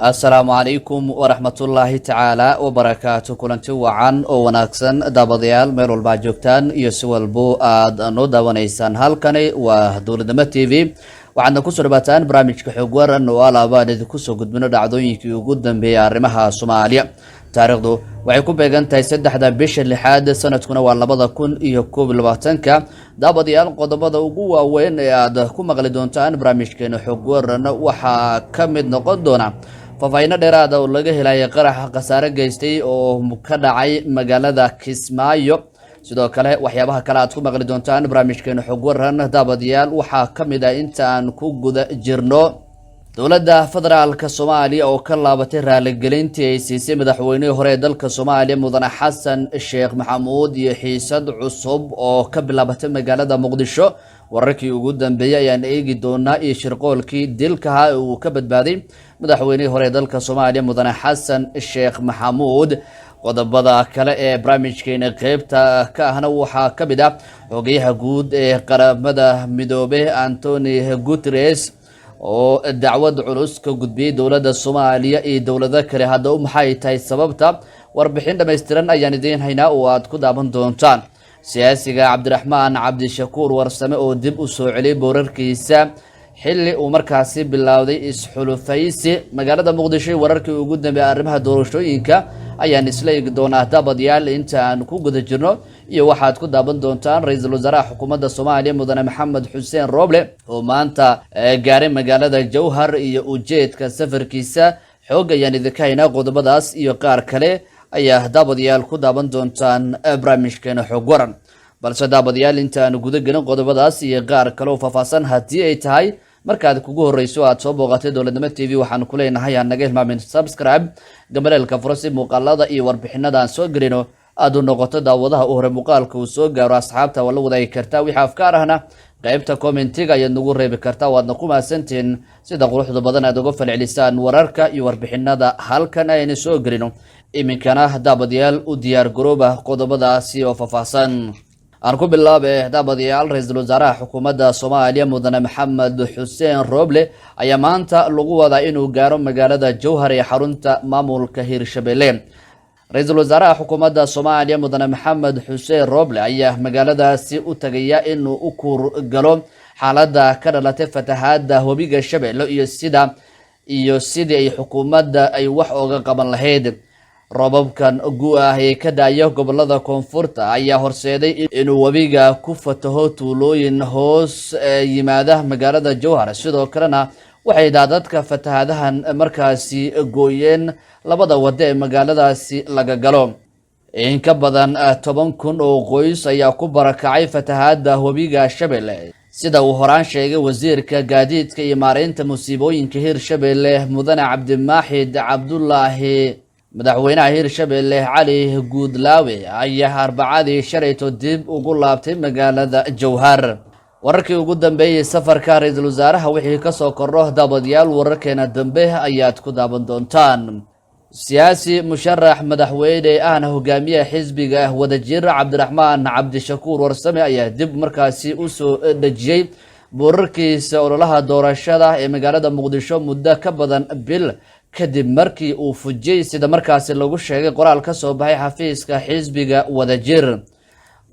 Assalaamu calaykum waraxmatullaahi tacaala wabarakaatu. Kulanti wacan oo wanaagsan daabadayaal meel walba joogtaan iyo si walbo aad noo daawanaysaan. Halkani waa Dowladnimo TV. waxaadna ku soo dhawaataan barnaamijka xog waran oo alaabaan idinku soo gudbino dhacdooyinkii ugu dambeeyay arrimaha Soomaaliya. taariikhdu waxay ku beegan tahay 3 bisha 6 sanadkuna waa 2021. daabadayaal qodobada ugu waaweyn ee aad ku maqli doontaan barnaamijkeena xog waran waxaa ka mid noqon doona faahfaahin dheeraad ah oo laga helay qarax khasaare geystay oo ka dhacay magaalada Kismaayo. sidoo kale waxyaabaha kale aad ku maqli doontaan barnaamijkeena xog waran daabadayaal waxaa ka mid ah inta aan ku guda jirno dowladda federaalka Soomaaliya oo ka laabatay raaligelintii ay siisay madaxweynihii hore ee dalka Soomaaliya Mudane Xasan Sheekh Maxamuud iyo xiisad cusub oo ka bilaabatay magaalada Muqdisho. wararkii ugu dambeeyay ayaan eegi doonaa iyo shirqoolkii dilka uu ka badbaaday madaxweynihii hore ee dalka Soomaaliya Mudane Xasan Sheekh Maxamuud. qodobada kale ee barnaamijkeena qaybta ka ahna waxaa ka mid ah xogayaha guud ee qaramada midoobay Antonio Guterres oo dacwad culus ka gudbiyay dowladda Soomaaliya iyo dowlado kale. hadda maxay tahay sababta? warbixin dhameystiran ayaan idin haynaa oo aad ku daaban doontaan. siyaasiga Cabdiraxmaan Cabdishakuur Warsame oo dib u soo celiyay boorarkiisa xilli uu markaasi bilowday isxulufaysi magaalada Muqdisho. wararkii ugu dambeeyay arrimaha doorashooyinka ayaan isla eegi doonaa daabadayaal inta aan ku guda jirno iyo waxaad ku daaban doontaan ra'iisul wasaaraha xukuumadda Soomaaliya Mudane Maxamed Xuseen Roble oo maanta gaaray magaalada Jowhar iyo ujeedka safarkiisa. xoog ayaan idinka haynaa qodobadaas iyo qaar kale ayaa daabadayaal ku daaban doontaan barnaamijkeena xog waran. balse daabadayaal inta aan guda gelin qodobadaas iyo qaar kale oo faahfaahsan haddii ay tahay markaad kugu horeyso aad soo booqatay Dowladnimo TV waxaan ku leenahay aan naga hilmaamin subscribe gambaleelka furasi muuqaalada iyo warbixinada aan soo gelino aad u noqoto daawadaha u hore muuqaalka uu soo gaaro asxaabta wala wadaagi kartaa wixii afkaar ahna qaybta commentiga ayaad nagu reebi kartaa. waadna ku maasantiin sida quruxda badan aad uga falcelisaan wararka iyo warbixinada halkan aynu soo gelino. iminkana daabadayaal u diyaar garooba qodobadaasi oo faahfaahsan. aan ku bilaabay daabadayaal ra'iisul wasaaraha xukuumadda Soomaaliya Mudane Maxamed Xuseen Roble ayaa maanta lagu wadaa inuu gaaro magaalada Jowhar ee xarunta maamulka Hirshabelle. ra'iisul wasaaraha xukuumadda Soomaaliya Mudane Maxamed Xuseen Roble ayaa magaaladaasi u tagaya inuu u kuur galo xaaladda ka dhalatay fatahaadda webiga Shabeelle iyo sidii ay xukuumadda ay wax uga qaban lahayd. robabkan gu'ah ee ka daayo gobolada koonfurta ayaa horseeday inuu webiga ku fataho tuulooyin hoos yimaada magaalada Jowhar. sidoo kalena waxay dadka fatahaadahan markaasi gooyeen labada wado ee magaaladaasi laga galo. in ka badan 10,000 oo qoys ayaa ku barakacay fatahaadda webiga Shabeelle sida uu horaan sheegay wasiirka gaadiidka iyo maareynta musiibooyinka Hirshabelle Mudane Cabdimaaxid Cabdullaahi. madaxweynaha Hirshabelle Cali Guudlaawe ayaa Arbacadii shalayto dib ugu laabtay magaalada Jowhar. wararkii ugu dambeeyay safarka ra'iisul wasaaraha wixii ka soo kordho daabadayaal wararkeena dambe ayaad ku daaban doontaan. siyaasi musharax madaxweyne ahna hogaamiyaha xisbiga wadajir Cabdiraxmaan Cabdishakuur Warsame ayaa dib markaasi u soo dhajiyay boorarkiisa ololaha doorashada ee magaalada Muqdisho muddo ka badan bil kadib markii uu fujiyay sida markaasi lagu sheegay qoraal ka soo baxay xafiiska xisbiga wadajir.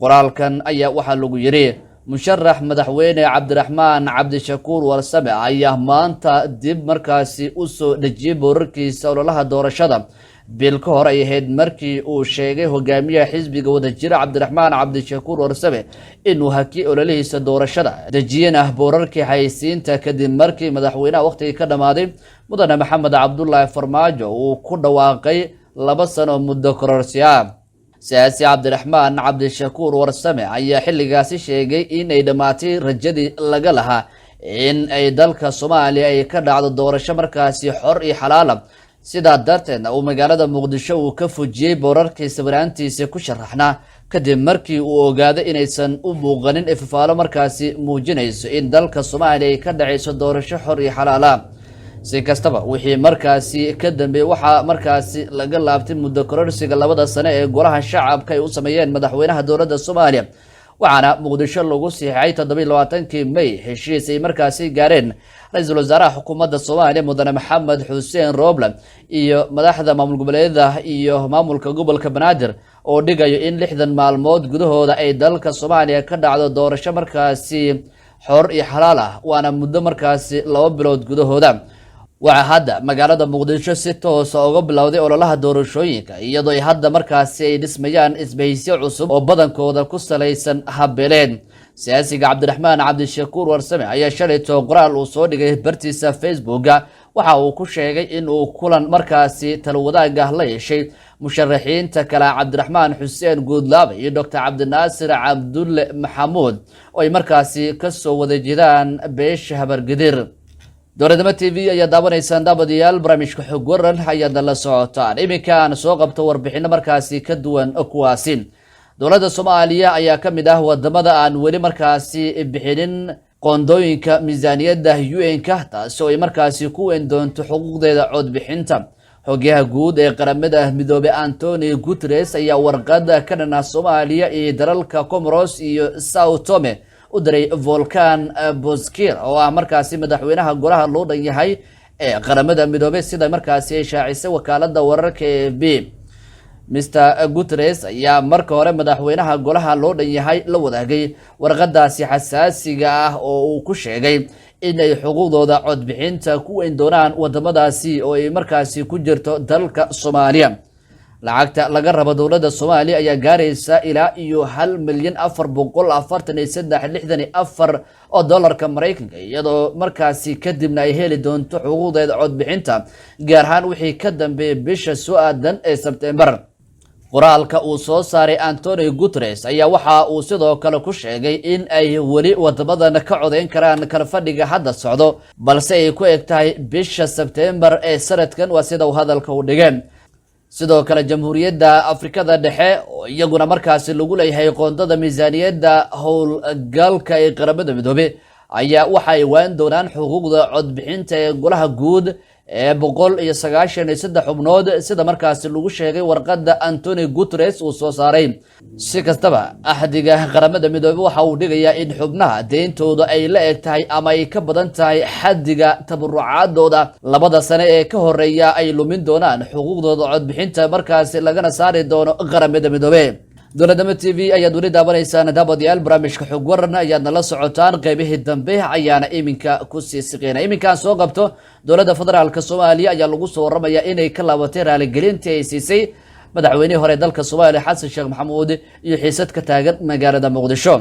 qoraalkan ayaa waxa lagu yiri musharax madaxweyne Cabdiraxmaan Cabdishakuur Warsame ayaa maanta dib markaasi u soo dhajiyay boorarkiisa ololaha doorashada bil ka hor ay ahayd markii uu sheegay hogaamiyaha xisbiga wadajir Cabdiraxmaan Cabdishakuur Warsame inuu hakiyay ololihiisa doorashada dajiyana boorarkii xayeysiinta kadib markii madaxweynaha waqtigii ka dhamaaday Mudane Maxamed Cabdullaahi Farmaajo uu ku dhawaaqay 2 sano muddo kororsiya. siyaasi Cabdiraxmaan Cabdishakuur Warsame ayaa xilligaasi sheegay in ay dhamaatay rajadii laga lahaa in ay dalka Soomaaliya ay ka dhacdo doorasho markaasi xor iyo xalaal ah. sidaa darteedna uu magaalada Muqdisho uu ka fujiyay boorarkii sawiraantiisa ku sharaxnaa kadib markii uu ogaaday inaysan u muuqanin ifafaalo markaasi muujinayso in dalka Soomaaliya ay ka dhacayso doorasho xor iyo xalaal ah. si kastaba wixii markaasi ka dambeeyay waxaa markaasi laga laabtay muddo kororsiga 2 sano ee golaha shacabka ay u sameeyeen madaxweynaha dowladda Soomaaliya waxaana muqdisho lagu siixay 27 May heshiis ay markaasi gaareen ra'iisul wasaaraha xukuumadda Soomaaliya mudane Maxamed Xuseen Roble iyo madaxda maamul goboleedyada iyo maamulka gobolka Banaadir oo dhigayo in 60 maalmood gudahooda ay dalka Soomaaliya ka dhacdo doorasho markaasi xor iyo xalaal ah waana muddo markaasi 2 bilood gudahooda waxa hadda magaalada Muqdisho si toos ah uga bilowday ololaha doorashooyinka iyadoo ay hadda markaasi ay dhismayaan isbahaysiyo cusub oo badankooda ku salaysan habeleen siyaasiga Cabdiraxmaan Cabdishakuur Warsame ayaa shalay qoraal uu soo dhigay bartiisa Facebook waxa uu ku sheegay in uu kulan markaasi talwadaag ah la yeeshay musharaxiinta kala Cabdiraxmaan Xuseen Guudlaabe iyo Dr. Cabdinaasir Cabdulle Maxamuud oo ay markaasi ka soo wada jeedaan beesha Habargadir dowladnimo TV ayaa daawanaysan daabadayaal barnaamijka xog waran ayaad la socotaan iminka aan soo qabto warbixino markaasi ka duwan kuwaasi dowladda Soomaaliya ayaa ka mid ah wadamada aan weli markaasi bixinin qoondooyinka miisaaniyadda UN-ka taasoo ay markaasi ku weyn doonto xuquuqdeeda cod bixinta xogaha guud ee qaramada midoobay Antonio Guterres ayaa warqad ka dhan ah Soomaaliya iyo dalalka Comoros iyo Sao Tome u diray Volkan Bozkir oo ah markaasi madaxweynaha golaha loo dhan yahay ee qaramada midoobay sida markaasi ay shaacisay wakaaladda wararka AFP Mr. Guterres ayaa marka hore madaxweynaha golaha loo dhan yahay la wadaagay warqadaasi xasaasiga ah oo uu ku sheegay in ay xuquuqdooda cod bixinta ku weyn doonaan wadamadaasi oo ay markaasi ku jirto dalka Soomaaliya lacagta laga rabo dowladda Soomaaliya ayaa gaaraysa ilaa iyo 1,443,64 oo dollarka Mareykanka iyadoo markaasi kadibna ay heli doonto xuquuqdeeda cod bixinta gaar ahaan wixii ka dambeeyay bisha soo aadan ee Sebtembar qoraalka uu soo saaray Antonio Guterres ayaa waxa uu sidoo kale ku sheegay in ay wali wadamadan ka codeyn karaan kala fadhiga hadda socdo balse ay ku egtahay bisha Sebtembar ee sanadkan waa sida uu hadalka u dhigay sidoo kale Jamhuuriyadda Afrikada Dhexe oo iyaguna markaasi lagu leeyahay qoondada miisaaniyadda howlgalka ee qaramada midoobay ayaa waxa ay waan doonaan xuquuqda cod bixinta ee golaha guud ee 193 xubnood sida markaasi lagu sheegay warqadda Antonio Guterres uu soo saaray si kastaba ahdiga qaramada midoobay waxa uu dhigayaa in xubnaha deentooda ay la eg tahay ama ay ka badan tahay xaddiga tabarucaadooda labada sano ee ka horeeya ay lumin doonaan xuquuqdooda cod bixinta markaasi lagana saari doono qaramada midoobay dowladnimo TV ayaa weli daawanaysaan daabadayaal barnaamijka xog waran ayaad nala socotaan qaybihii dambe ayaana iminka ku sii siqeynaa iminkaan soo qabto dowladda federaalka Soomaaliya ayaa lagu soo waramayaa inay ka laabatay raaligelintii ay siisay madaxweynihii hore dalka Soomaaliya Xasan Sheekh Maxamuud iyo xiisad ka taagan magaalada Muqdisho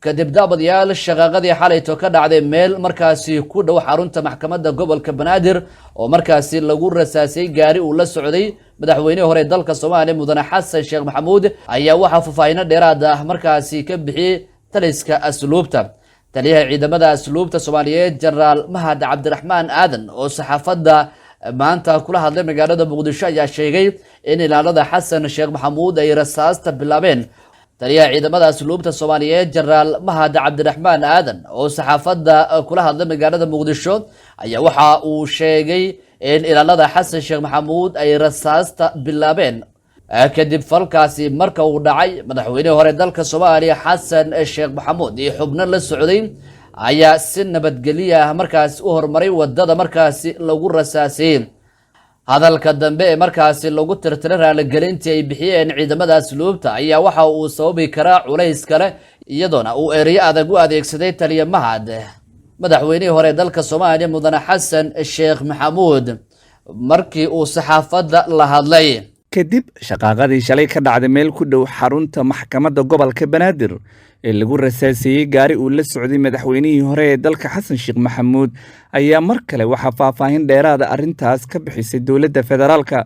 kadib daabadayaal shaqaqadii xalayto ka dhacday meel markaasi ku dhow xarunta maxkamadda gobolka Banaadir oo markaasi lagu rasaasay gaari uu la socday madaxweynihii hore dalka Soomaaliya mudane Xasan Sheekh Maxamuud ayaa waxa faahfaahin dheeraad ah markaasi ka bixiyay taliska asluubta taliyaha ciidamada asluubta Soomaaliyeed Generaal Mahad Cabdiraxmaan Aadan oo saxaafadda maanta kula hadlay magaalada Muqdisho ayaa sheegay in ilaalada Xasan Sheekh Maxamuud ay rasaasta bilaabeen taliyaha ciidamada asluubta Soomaaliyeed Generaal Mahad Cabdiraxmaan Aadan oo saxaafadda kula hadlay magaalada Muqdisho ayaa waxa uu sheegay in ilaalada Xasan Sheekh Maxamuud ay rasaasta bilaabeen kadib falkaasi marka uu dhacay madaxweynihii hore dalka Soomaaliya Xasan Sheekh Maxamuud iyo xubno la socday ayaa si nabadgelyo markaasi u hormaray wadada markaasi lagu rasaasay hadalka dambe ee markaasi lagu tirtiray raaligelintii ay bixiyeen ciidamada asluubta ayaa waxa uu sababi karaa culays kale iyadoona uu ereyo adag u adeegsaday taliya Mahad madaxweynihii hore dalka Soomaaliya mudane Xasan Sheekh Maxamuud markii uu saxaafadda la hadlay kadib shaqaaqadii shalay ka dhacday meel ku dhow xarunta maxkamadda gobolka Banaadir ee lagu rasaasiyay gaari uu la socday madaxweynihii hore ee dalka Xasan Sheekh Maxamuud ayaa mar kale waxa faahfaahin dheeraad ah arintaas ka bixisay dowladda federaalka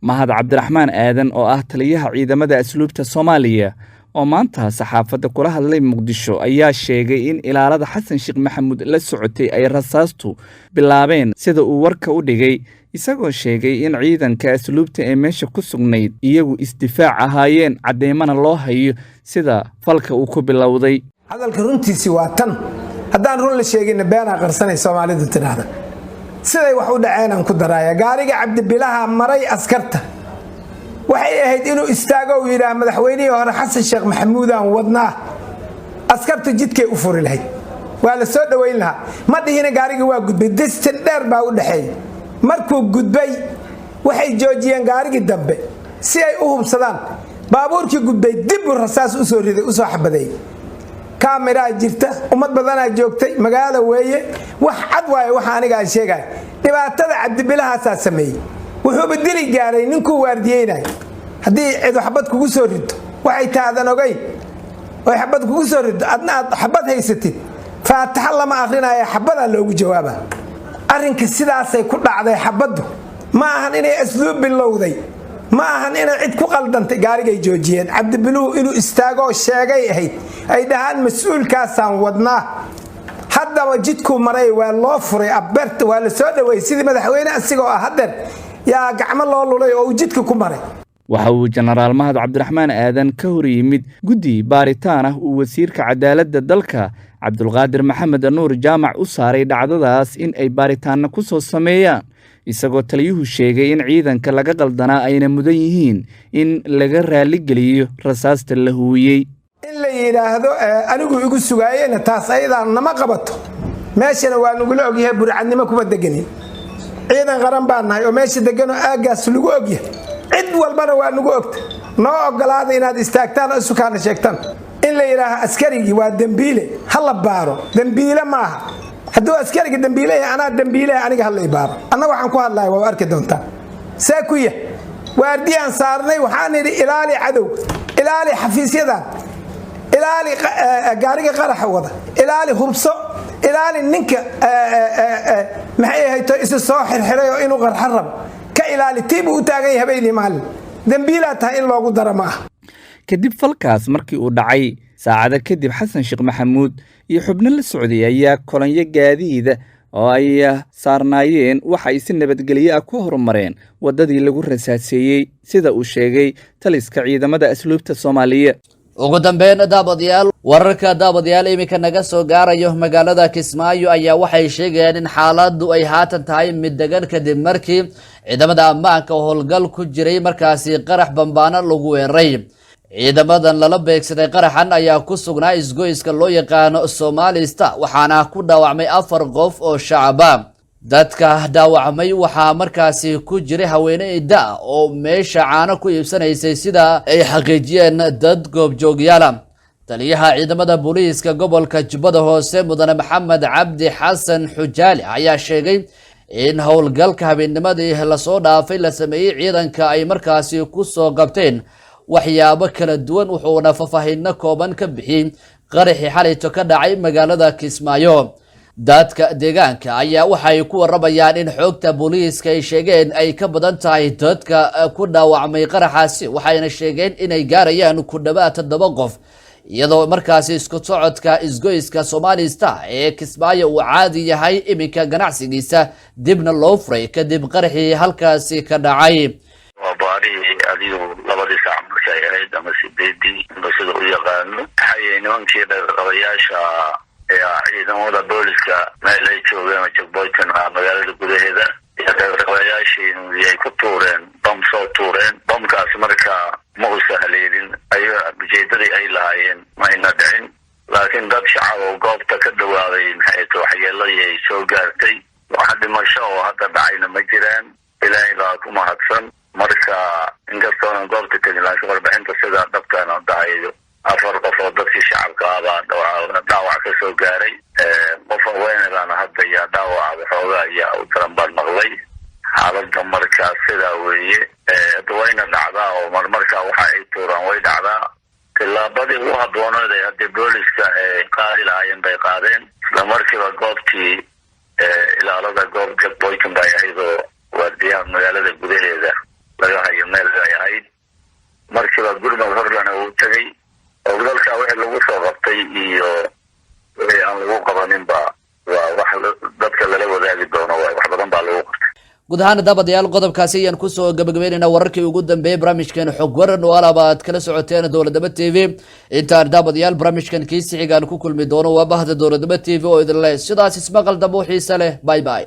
Mahad Cabdiraxmaan Aadan oo ah taliyaha ciidamada asluubta Soomaaliya oo maanta saxaafadda kula hadlay Muqdisho ayaa sheegay in ilaalada Xasan Sheekh Maxamuud la socotay ay rasaastu bilaabeen sida uu warka u dhigay isagoo sheegay in ciidanka asluubta ee meesha ku sugnayd iyagu isdifaac ahaayeen cadeymana loo hayo sida falka uu ku bilowday hadalka runtiisi waa tan haddaan run la sheegin beena qarsanay Soomaalidu tiraahdo siday wax u dhaceen aan ku daraaya gaariga Cabdibilaha maray askarta waxay ahayd inuu istaago oo yiraahdo madaxweynihii hore Xasan Sheekh Maxamuud aan wadnaa askartu jidkay u furi lahayd waa la soo dhaweyn lahaa ma dhihina gaariga waa gudbay distan dheer baa u dhaxeeyay markuu gudbay waxay joojiyeen gaarigii dambe si ay u hubsadaan baabuurkii gudbay dib u rasaas u soo riday u soo xabaday kaamira jirta umad badan joogtay magaalo weeye wax cad waaye waxa aniga aan sheegay dhibaatada cabdibilaha sameeyay wuxuu bedeli gaaray ninkuu waardiyeynay hadii cid xabad kugu soo rido waxay taadan ogay oo xabad kugu soo rido adna xabad haysatid faataxa lama aqrinayo xabada loogu jawaaba arrinka sidaasay ku dhacday xabadu ma ahan inay asluub bilowday ma ahan inay cid ku qaldantay gaarigay joojiyeen cabdibiluhu inuu istaago sheegay ahayd ay dhahaan mas'uulkaasaan wadnaa haddaba jidku maray waa loo furay abarta waa la soo dhaweeyay sidii madaxweyne asigoo ah hadeer yaa gacmo loo lulay oo jidka ku maray waxa uu jenaraal mahad cabdiraxmaan aadan ka hor yimid guddi baaritaan ah uu wasiirka cadaaladda dalka cabdulqaadir maxamed nuur jaamac u saaray dhacdadaas in ay baaritaanna ku soo sameeyaan isagoo taliyuhu sheegay in ciidanka laga qaldanaa ayna mudan yihiin in laga raali geliyo rasaasta la huwiyey in la yiraahdo anigu igu sugaayeen taas ayadaan nama qabato meeshana waa nagu la ogyahay burcadnimo kuma deganin ciidan qaran baan nahay oo meesha degan oo aagaas lagu ogyahay cid walbana waa nagu ogta noo ogolaada inaad istaagtaan oo sukaana sheegtaan in la yiraahdo askarigi waa dambiile hala baaro dambiile maaha hadduu askariga dambiile ana dambiile aniga hala baaro annaga waxaan ku hadlayaa waa arki doontaa saakuya waardiyaan saarnay waxaan iri ilaali cadow ilaali xafiisyadan ilaali gaariga qaraxa wada ilaali hubso ilaali ninka maxay hayto isu soo xirxiray oo inuu qarxar rabo ka ilaali tiibu u taagan yahay habeenii maalin dambiila tahay in loogu daro ma aha kadib falkaas markii uu dhacay saacada kadib xasan sheekh maxamuud iyo xubno la socday ayaa kolonyo gaadiida oo ay saarnaayeen waxa ay si nabadgelyo ah ku horumareen wadadii lagu rasaaseeyay sida uu sheegay taliska ciidamada asluubta Soomaaliya ugu dambeyn daabadayaal wararka daabadayaal iminka naga soo gaarayo magaalada Kismaayo ayaa waxay sheegayaan in xaaladdu ay haatan tahay mid degan kadib markii ciidamada ammaanka howlgal ku jiray markaasi qarax bambaana lagu weeraray ciidamadan lala beegsaday qaraxan ayaa ku sugnaa isgoyska loo yaqaano Soomaalista waxaana ku dhaawacmay 4 qof oo shacaba dadka dhaawacmay waxaa markaasi ku jiray haweeneyda oo meesha caano ku iibsanaysay sida ay xaqiijiyeen dad goobjoogyaal taliyaha ciidamada booliiska gobolka Jubbada Hoose mudane Maxamed Cabdi Xasan Xujaali ayaa sheegay in howlgalka habeennimadii la soo dhaafay la sameeyay ciidanka ay markaasi ku soo qabteen waxyaabo kala duwan wuxuuna faahfaahin kooban ka bixiyay qaraxii xalayto ka dhacay magaalada Kismaayo dadka deegaanka ayaa waxay ku warabayaan in xogta booliiska ay sheegeen ay ka badan tahay dadka ku dhaawacmay qaraxaasi waxayna sheegeen inay gaarayaan ku dhawaad 7 qof iyadoo markaasi isku socodka isgoyska Soomaalista ee Kismaayo uu caadi yahay iminka ganacsigiisa dibna loo furay kadib qaraxii halkaasi ka dhacay وباري أديو لبدي ساعة مركاي دم سيدي بس إذا يقانو حي نوان كده رياشة يا إذا ما ده بوليسكا ما لقيت شو بيعمل تبويتن مجال الجودة هذا يا رياشة يكتورن بام صوتورن بام كاس مركا مو سهلين أيوة بجدري أي لاين ما يندعين لكن ده شعب وقاب تكدوا على حيث وحي الله يسوع قارتي وحد ما شاء هذا بعين مجران إلهي لا كم هكذا marka inkastoo aan goobta tegin laakiin warbixinta sida dhabtaan oo dhacayo 4 qof oo dadkii shacabka ah dhaawac ka soo gaaray qof weynadana hadda yaa dhaawac waxoogaa ayaa u taran baan maqlay xaaladda marka sida weeye dawayna dhacdaa oo marmarka waxa ay tuuraan way dhacdaa tilaabadii ugu habboonayd ee hadda booliska qaadi lahaayeen bay qaadeen isla markiiba goobtii ilaalada goobta boykan bay ahaydoo waardiyaha magaalada gudaheeda laga hayo meel ay ahayd markiiba gurmad horlana uu tagay oo dalka wixii lagu soo qabtay iyo wixii aan lagu qabaninba waa wax dadka lala wadaagi doono wax badan baa lagu qabtay guud ahaan daabadayaal qodobkaasi ayaan ku soo gabagabeynayna wararkii ugu dambeeyay barnaamijkan xog waran oo alabaad kala socoteen dowladnimo TV intaan daabadayaal barnaamijkan kiisi xigaan ku kulmi doono waa bahda dowladnimo TV oo idin leh sidaas ismaqal dambe xiiso leh bye bye